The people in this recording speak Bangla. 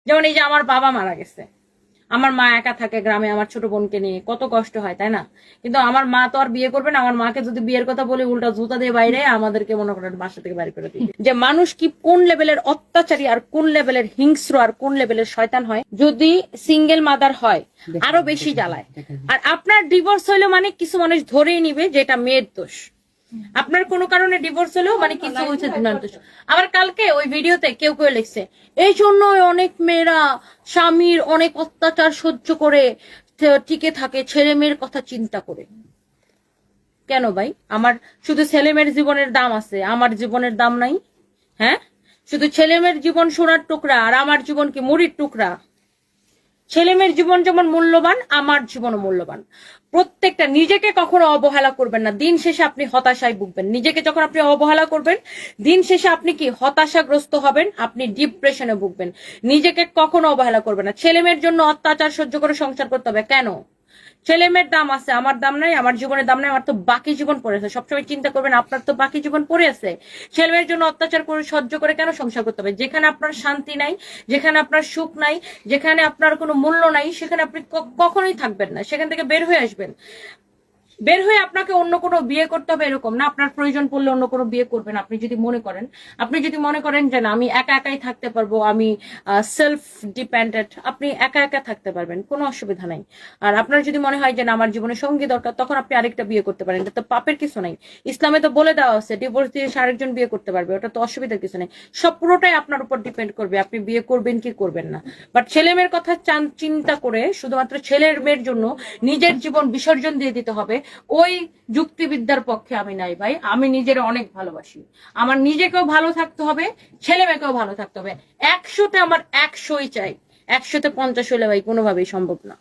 যেমন এই যে আমার বাবা মারা গেছে, আমার মা একা থাকে গ্রামে, আমার ছোট বোনকে নিয়ে কত কষ্ট হয়, তাই না? কিন্তু আমার মা তো আর বিয়ে করবে না। আমার মাকে যদি বিয়ের কথা বলে উল্টা জুতা দিয়ে বাইরে আমাদেরকে মনে করেন বাসা থেকে বাইরে করে দিবে। যে মানুষ কি কোন লেভেলের অত্যাচারী আর কোন লেভেলের হিংস্র আর কোন লেভেলের শয়তান হয় যদি সিঙ্গেল মাদার হয়, আরো বেশি জ্বালায়। আর আপনার ডিভোর্স হইলো মানে কিছু মানুষ ধরেই নিবে যে এটা মেয়ের দোষ। আপনার কোনো কারণে ডিভোর্স হলেও মানে কিছু হচ্ছে। আবার কালকে ওই ভিডিওতে কেউ কেউ লিখছে এই জন্য অনেক মেয়েরা স্বামীর অনেক অত্যাচার সহ্য করে টিকে থাকে ছেলে মেয়ের কথা চিন্তা করে। কেন ভাই? আমার শুধু ছেলে মেয়ের জীবনের দাম আছে, আমার জীবনের দাম নাই? হ্যাঁ, শুধু ছেলে মেয়ের জীবন সোনার টুকরা আর আমার জীবন কি মুড়ির টুকরা? ছেলে মেয়ের জীবন যেমন মূল্যবান, আমার জীবনও মূল্যবান। প্রত্যেকটা নিজেকে কখনো অবহেলা করবেন না, দিন শেষে আপনি হতাশায় ভুগবেন। নিজেকে যখন আপনি অবহেলা করবেন, দিন শেষে আপনি কি হতাশাগ্রস্ত হবেন, আপনি ডিপ্রেশনে ভুগবেন। নিজেকে কখনো অবহেলা করবেন না। ছেলে মেয়ের জন্য অত্যাচার সহ্য করে সংসার করতে হবে কেন? ছেলে মেয়ের দাম আছে, আমার দাম নাই, আমার জীবনের দাম নাই, আমার তো বাকি জীবন পড়ে আছে। সবসময় চিন্তা করবেন আপনার তো বাকি জীবন পড়ে আছে। ছেলে মেয়ের জন্য অত্যাচার করে সহ্য করে কেন সংসার করতে হবে? যেখানে আপনার শান্তি নাই, যেখানে আপনার সুখ নাই, যেখানে আপনার কোনো মূল্য নাই, সেখানে আপনি কখনোই থাকবেন না। সেখান থেকে বের হয়ে আসবেন। বের হয়ে আপনাকে অন্য কোনো বিয়ে করতে হবে এরকম না। আপনার প্রয়োজন পড়লে অন্য কোনো বিয়ে করবেন আপনি যদি মনে করেন যে না আমি একা একাই থাকতে পারবো, আমি সেলফ ডিপেন্ডেন্ট, আপনি একা একা থাকতে পারবেন, কোনো অসুবিধা নাই। আর আপনার যদি মনে হয় যে না আমার জীবনে সঙ্গী দরকার, তখন আপনি আরেকটা বিয়ে করতে পারেন। এটা তো পাপের কিছু নাই। ইসলামে তো বলে দেওয়া আছে ডিভোর্স দিয়ে আরেকজন বিয়ে করতে পারবে, ওটা তো অসুবিধার কিছু নেই। সব পুরোটাই আপনার উপর ডিপেন্ড করবে আপনি বিয়ে করবেন কি করবেন না। বাট ছেলে মেয়ের কথা চিন্তা করে শুধুমাত্র ছেলের মেয়ের জন্য নিজের জীবন বিসর্জন দিয়ে দিতে হবে, ওই যুক্তিবিদ্যার পক্ষে আমি নাই ভাই। আমি নিজের অনেক ভালোবাসি, আমার নিজেকেও ভালো থাকতে হবে, ছেলে মেয়েকেও ভালো থাকতে হবে। 100তে আমার 100ই চাই, 100তে 50 হলে ভাই কোনোভাবেই সম্ভব না।